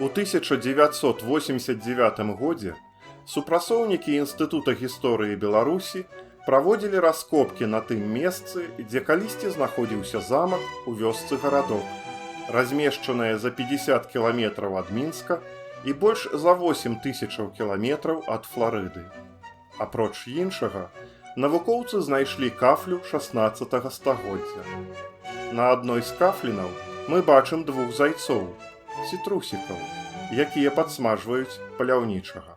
У 1989 годзе супрацоўнікі Інстытута гісторыі Беларусі праводзілі раскопкі на тым месцы, дзе калісьці знаходзіўся замак у вёсцы Гарадок, размешчаная за 50 кіламетраў ад Мінска і больш за 8 тысячаў кіламетраў ад Фларыды. Апроч іншага, навукоўцы знайшлі кафлю 16 стагоддзя. На адной з кафлінаў мы бачым двух зайцоў, цітрусікаў, якія падсмажваюць паляўнічага.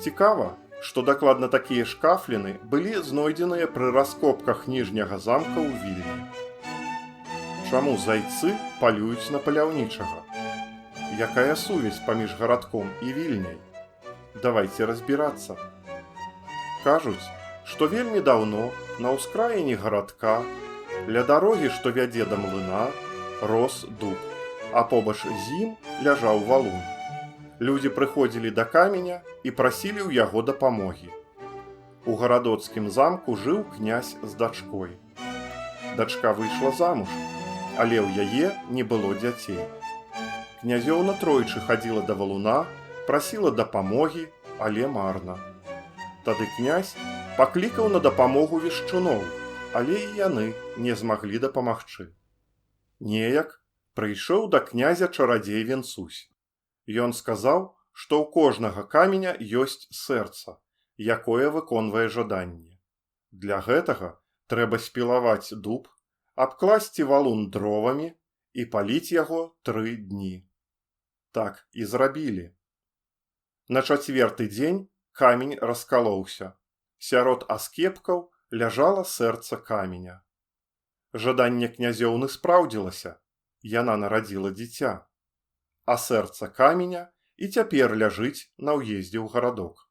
Цікава, што дакладна такія ж кафліны былі знойдзеныя пры раскопках ніжняга замка ў Вільні. Чаму зайцы палююць на паляўнічага? Якая сувязь паміж гарадком і Вільняй? Давайце разбірацца. Кажуць, што вельмі даўно на ўскраіне гарадка, ля дарогі, што вядзе да млына, рос дуб, а побач з ім ляжаў валун. Людзі прыходзілі да каменя і прасілі ў яго дапамогі. У гарадоцкім замку жыў князь з дачкой. Дачка выйшла замуж, але ў яе не было дзяцей. Князёўна тройчы хадзіла да валуна, прасіла дапамогі, але марна. Тады князь паклікаў на дапамогу вешчуноў, але і яны не змаглі дапамагчы. Неяк прыйшоў да князя чарадзей Венцусь. Ён сказаў, што ў кожнага каменя ёсць сэрца, якое выконвае жаданне. Для гэтага трэба спілаваць дуб, абкласці валун дровамі і паліць яго 3 дні. Так і зрабілі. На 4-й дзень камень раскалоўся. Сярод аскепкаў ляжала сэрца каменя. Жаданне князёўны спраўдзілася. Яна нарадзіла дзіця. А сэрца каменя і цяпер ляжыць на ўездзе ў гарадок.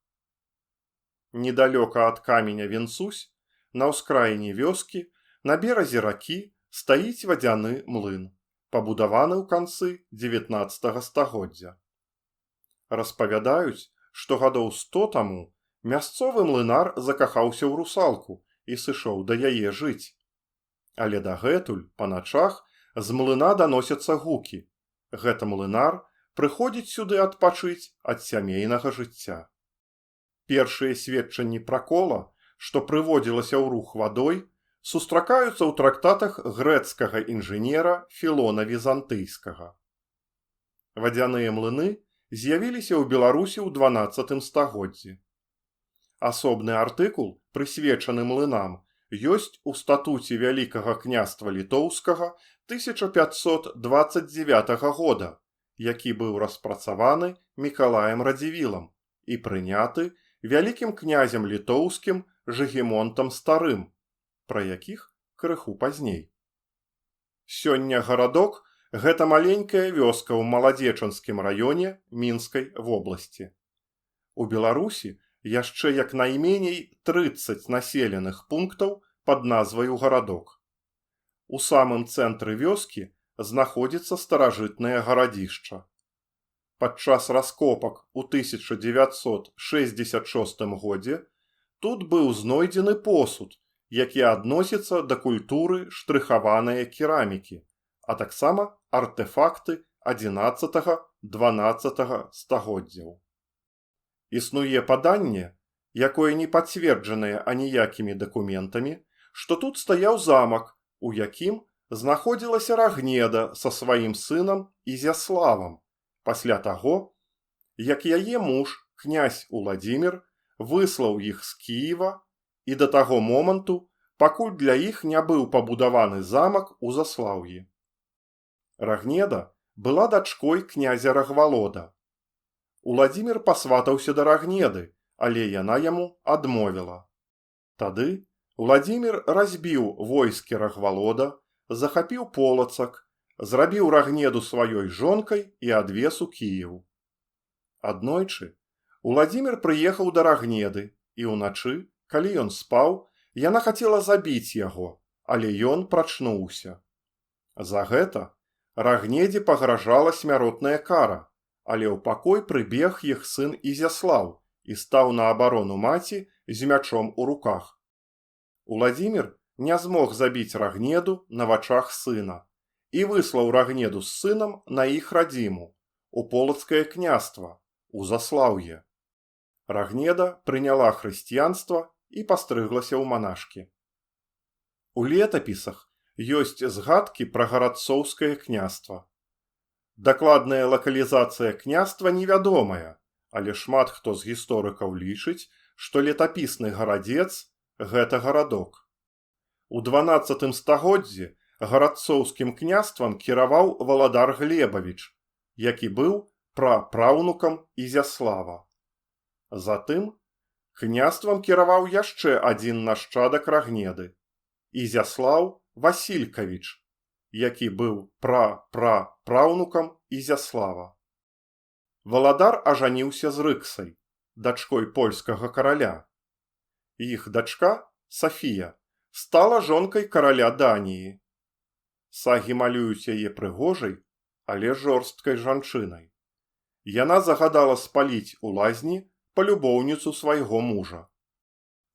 Недалёка ад каменя Венцусь, на ўскраіне вёскі, на беразе ракі стаіць вадзяны млын, пабудаваны ў канцы 19 стагоддзя. Распавядаюць, што гадоў 100 таму мясцовы млынар закахаўся ў русалку і сышоў да яе жыць. Але дагэтуль, па начах, з млына даносяцца гукі. Гэта млынар прыходзіць сюды адпачыць ад сямейнага жыцця. Першыя сведчанні пра кола, што прыводзілася ў рух вадой, сустракаюцца ў трактатах грэцкага інжынера Філона Візантыйскага. Вадзяныя млыны з'явіліся ў Беларусі ў 12 стагоддзі. Асобны артыкул, прысвечаны млынам, ёсць у статуце Вялікага княства Літоўскага 1529 года, які быў распрацаваны Мікалаем Радзівілам і прыняты вялікім князем літоўскім Жыгімонтам Старым, пра якіх крыху пазней. Сёння гарадок – гэта маленькая вёска ў Маладзечанскім раёне Мінскай вобласці. У Беларусі яшчэ як найменей 30 населеных пунктаў пад назваю гарадок. У самым цэнтры вёскі знаходзіцца старажытнае гарадзішча. Падчас раскопак у 1966 годзе тут быў знойдзены посуд, які адносіцца да культуры штрыхаванай керамікі, а таксама артэфакты 11-12 стагоддзяў. Існуе паданне, якое не пацверджанае аніякімі дакументамі, што тут стаяў замак, у якім знаходзілася Рагнеда са сваім сынам Ізяславам, пасля таго, як яе муж, князь Уладзімір, выслаў іх з Кіева і да таго моманту, пакуль для іх не быў пабудаваны замак у Заслаўі. Рагнеда была дачкой князя Рагвалода. Уладзімір пасватаўся да Рагнеды, але яна яму адмовіла. Тады Уладзімір разбіў войскі Рагвалода, захапіў Полацак, зрабіў Рагнеду сваёй жонкай і адвез у Кіеў. Аднойчы Уладзімір прыехаў да Рагнеды, і ўначы, калі ён спаў, яна хацела забіць яго, але ён прачнуўся. За гэта Рагнедзе пагражала смяротная кара, але ў пакой прыбег іх сын Ізяслаў і стаў на абарону маці з мячом у руках. Уладзімір не змог забіць Рагнеду на вачах сына і выслаў Рагнеду з сынам на іх радзіму, у полацкае княства, у Заслаўе. Рагнеда прыняла хрысціянства і пастрыглася ў манашкі. У летапісах ёсць згадкі пра гарадцоўскае княства. Дакладная лакалізацыя княства невядомая, але шмат хто з гісторыкаў лічыць, што летапісны гарадзец – гэта гарадок. У 12 стагоддзі гарадцоўскім княствам кіраваў валадар Глебавіч, які быў прапраўнукам Ізяслава. Затым княствам кіраваў яшчэ адзін нашчадак Рагнеды – Ізяслаў Васількавіч, які быў прапрапраўнукам Ізяслава. Валадар ажаніўся з Рыксай, дачкой польскага караля. Іх дачка, Сафія, стала жонкай караля Даніі. Сагі малююць яе прыгожай, але жорсткай жанчынай. Яна загадала спаліць у лазні палюбоўніцу свайго мужа.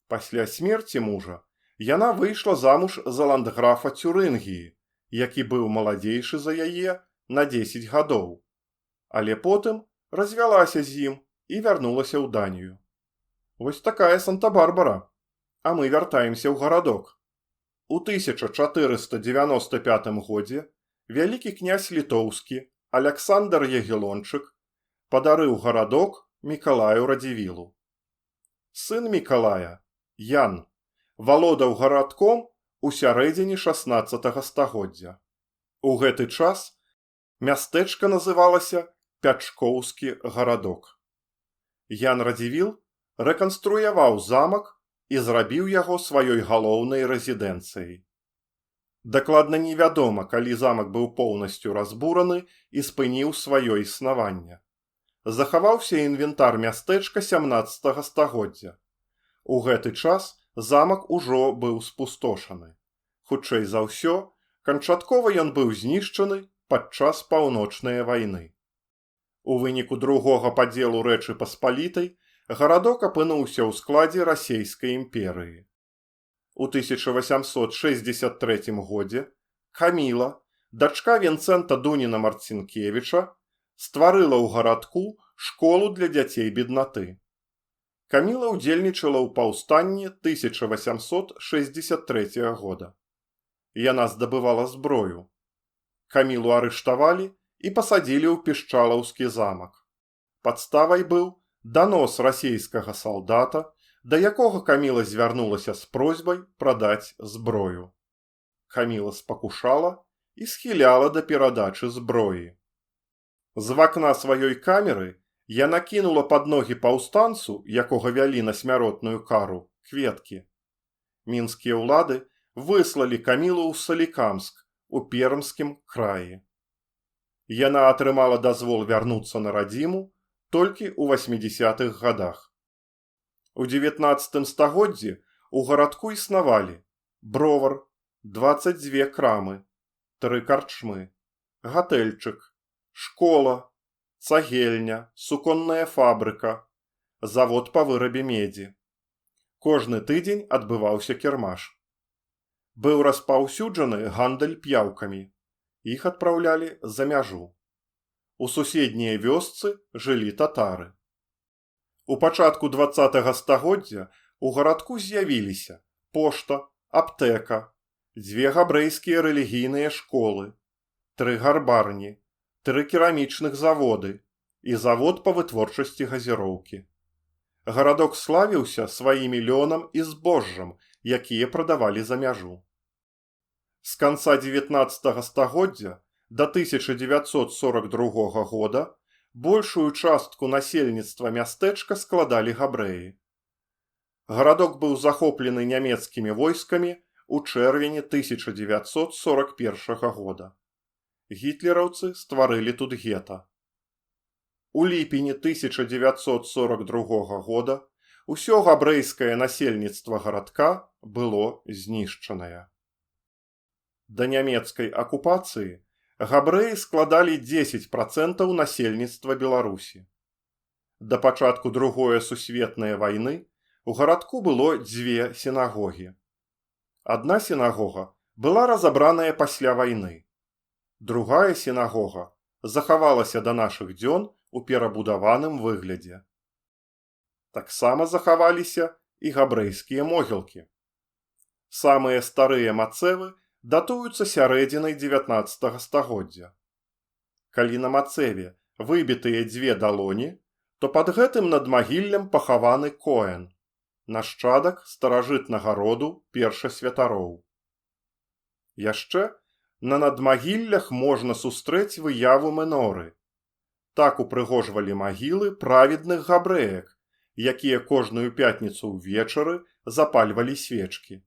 Пасля смерці мужа яна выйшла замуж за ландграфа Цюрынгіі, які быў маладзейшы за яе на 10 гадоў, але потым развялася з ім і вярнулася ў Данію. Вось такая Санта-Барбара, а мы вяртаемся ў гарадок. У 1495 годзе вялікі князь літоўскі Аляксандр Ягелончык падарыў гарадок Мікалаю Радзівілу. Сын Мікалая, Ян, валодаў гарадком у сярэдзіне 16 стагоддзя. У гэты час мястэчка называлася Пячкоўскі гарадок. Ян Радзівіл рэканструяваў замак і зрабіў яго сваёй галоўнай рэзідэнцыяй. Дакладна невядома, калі замак быў поўнасцю разбураны і спыніў сваё існаванне. Захаваўся інвентар мястэчка 17 стагоддзя. У гэты час замак ужо быў спустошаны. Хутчэй за ўсё, канчаткова ён быў знішчаны падчас паўночнай вайны. У выніку другога падзелу Рэчы Паспалітай гарадок апынуўся ў складзе Расейскай імперыі. У 1863 годзе Каміла, дачка Вінцэнта Дуніна Марцінкевіча, стварыла ў гарадку школу для дзяцей беднаты. Каміла ўдзельнічала ў паўстанні 1863 года. Яна здабывала зброю. Камілу арыштавалі і пасадзілі ў Пішчалаўскі замак. Падставай быў данос расейскага салдата, да якога Каміла звярнулася з просьбай прадаць зброю. Каміла спакушала і схіляла да перадачы зброі. З вакна сваёй камеры яна кінула пад ногі паўстанцу, якога вялі на смяротную кару, кветкі. Мінскія ўлады выслалі Камілу ў Салікамск у Пермскім краі. Яна атрымала дазвол вярнуцца на радзіму толькі ў 80-х гадах. У 19 стагоддзі у гарадку існавалі бровар, 22 крамы, 3 карчмы, гатэльчык, школа, цагельня, суконная фабрыка, завод па вырабе медзі. Кожны тыдзень адбываўся кірмаш. Быў распаўсюджаны гандаль п'яўкамі. Іх адпраўлялі за мяжу. У суседняй вёсцы жылі татары. У пачатку 20 стагоддзя у гарадку з'явіліся пошта, аптэка, 2 габрэйскія рэлігійныя школы, 3 гарбарні, 3 керамічных заводы і завод па вытворчасці газіроўкі. Гарадок славіўся сваімі лёнам і збожжам, якія прадавалі за мяжу. З канца 19 стагоддзя да 1942 года большую частку насельніцтва мястэчка складалі габрэі. Гарадок быў захоплены нямецкімі войскамі ў чэрвені 1941 года. Гітлераўцы стварылі тут гета. У ліпені 1942 года ўсё габрэйскае насельніцтва гарадка было знішчанае. Да нямецкай акупацыі габрэі складалі 10% насельніцтва Беларусі. Да пачатку Другой сусветнай вайны у гарадку было 2 сінагогі. Адна сінагога была разабраная пасля вайны. Другая сінагога захавалася да нашых дзён у перабудаваным выглядзе. Таксама захаваліся і габрэйскія могілкі. Самыя старыя мацэвы датуюцца сярэдзінай 19 стагоддзя. Калі на мацэве выбітыя дзве далоні, то пад гэтым надмагіллем пахаваны Коэн, нашчадак старажытнага роду першасвятароў. Яшчэ на надмагіллях можна сустрэць выяву мэноры. Так упрыгожвалі магілы праведных габрэек, якія кожную пятніцу ўвечары запальвалі свечкі.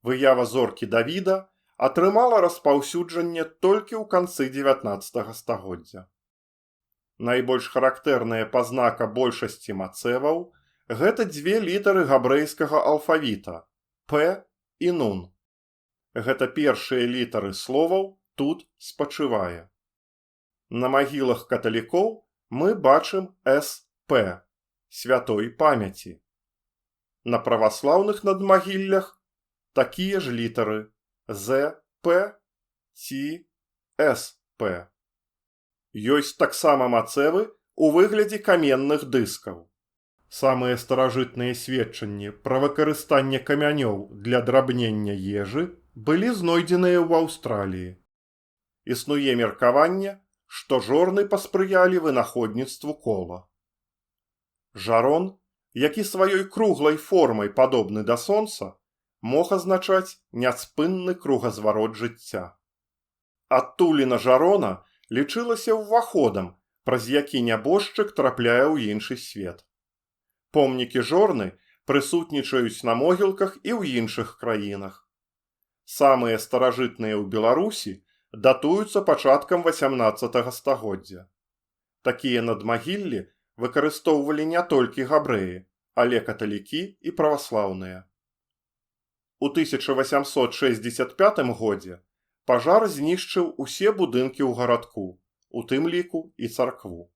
Выява зоркі Давіда атрымала распаўсюджанне толькі ў канцы 19 стагоддзя. Найбольш характэрная пазнака большасці мацэваў – гэта дзве літары габрэйскага алфавіта – П і Нун. Гэта першыя літары словаў «тут спачывае». На магілах каталікоў мы бачым СП – святой памяці. На праваслаўных надмагіллях такія ж літары ЗП ці СП. Ёсць таксама мацэвы ў выглядзе каменных дыскаў. Самыя старажытныя сведчанні пра выкарыстанне камянёў для драбнення ежы былі знойдзеныя ў Аўстраліі. Існуе меркаванне, што жорны паспрыялі вынаходніцтву кола. Жарон, які сваёй круглай формай падобны да сонца, мог азначаць няспынны кругазварот жыцця. Адтуліна Жарона лічылася ўваходам, праз які нябожчык трапляе ў іншы свет. Помнікі жорны прысутнічаюць на могілках і ў іншых краінах. Самыя старажытныя ў Беларусі датуюцца пачаткам 18 стагоддзя. Такія надмагіллі выкарыстоўвалі не толькі габрэі, але каталікі і праваслаўныя. У 1865 годзе пажар знішчыў усе будынкі ў гарадку, у тым ліку і царкву.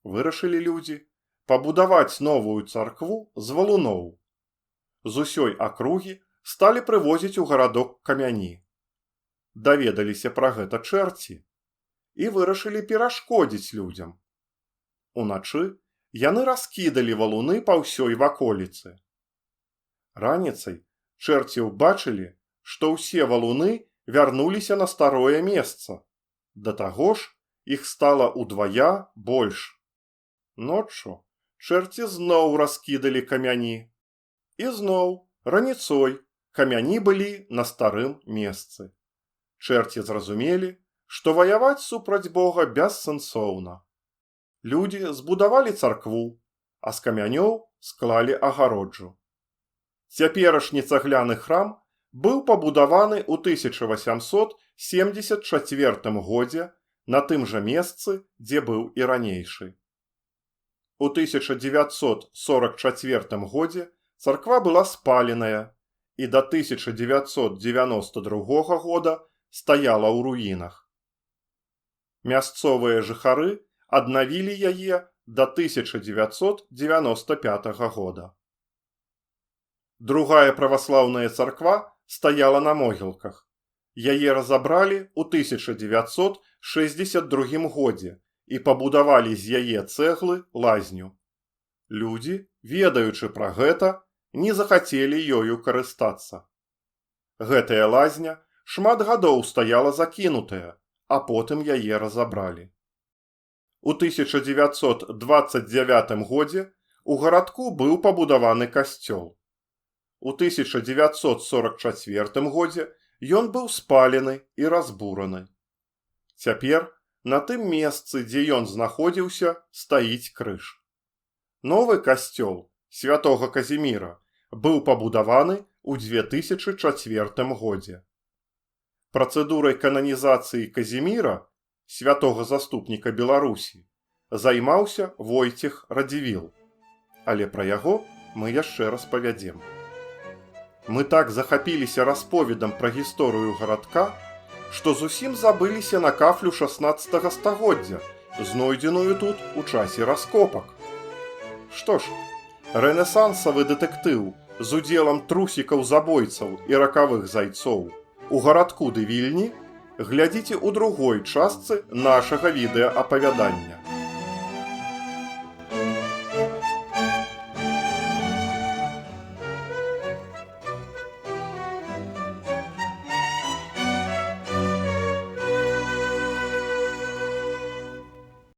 Вырашылі людзі пабудаваць новую царкву з валуноў. З усёй акругі сталі прывозіць у гарадок камяні. Даведаліся пра гэта чэрці і вырашылі перашкодзіць людзям. Уначы яны раскідалі валуны па ўсёй ваколіцы. Раніцай чэрці ўбачылі, што ўсе валуны вярнуліся на старое месца. Да таго ж, іх стала ўдвая больш. Ноччу чэрці зноў раскідалі камяні. І зноў, раніцой, камяні былі на старым месцы. Чэрці зразумелі, што ваяваць супраць Бога бессэнсоўна. Людзі збудавалі царкву, а з камянёў склалі агароджу. Цяперашні цагляны храм быў пабудаваны ў 1874 годзе на тым жа месцы, дзе быў і ранейшы. У 1944 годзе царква была спаленая і да 1992 года стаяла ў руінах. Мясцовыя жыхары аднавілі яе да 1995 года. Другая праваслаўная царква стаяла на могілках. Яе разабралі ў 1962 годзе і пабудавалі з яе цэглы лазню. Людзі, ведаючы пра гэта, не захацелі ёю карыстацца. Гэтая лазня шмат гадоў стаяла закінутая, а потым яе разабралі. У 1929 годзе у гарадку быў пабудаваны касцёл. У 1944 годзе ён быў спалены і разбураны. Цяпер на тым месцы, дзе ён знаходзіўся, стаіць крыж. Новы касцёл святога Казіміра быў пабудаваны ў 2004 годзе. Працэдурай кананізацыі Казіміра, святога заступніка Беларусі, займаўся Войцех Радзівіл. Але пра яго мы яшчэ распавядзем. Мы так захапіліся расповедам пра гісторыю гарадка, што зусім забыліся на кафлю 16 стагоддзя, знойдзеную тут у часе раскопак. Што ж, рэнесансавы дэтэктыў з удзелам трусікаў-забойцаў і ракавых зайцоў у гарадку ды Вільні глядзіце ў другой частцы нашага відэаапавядання.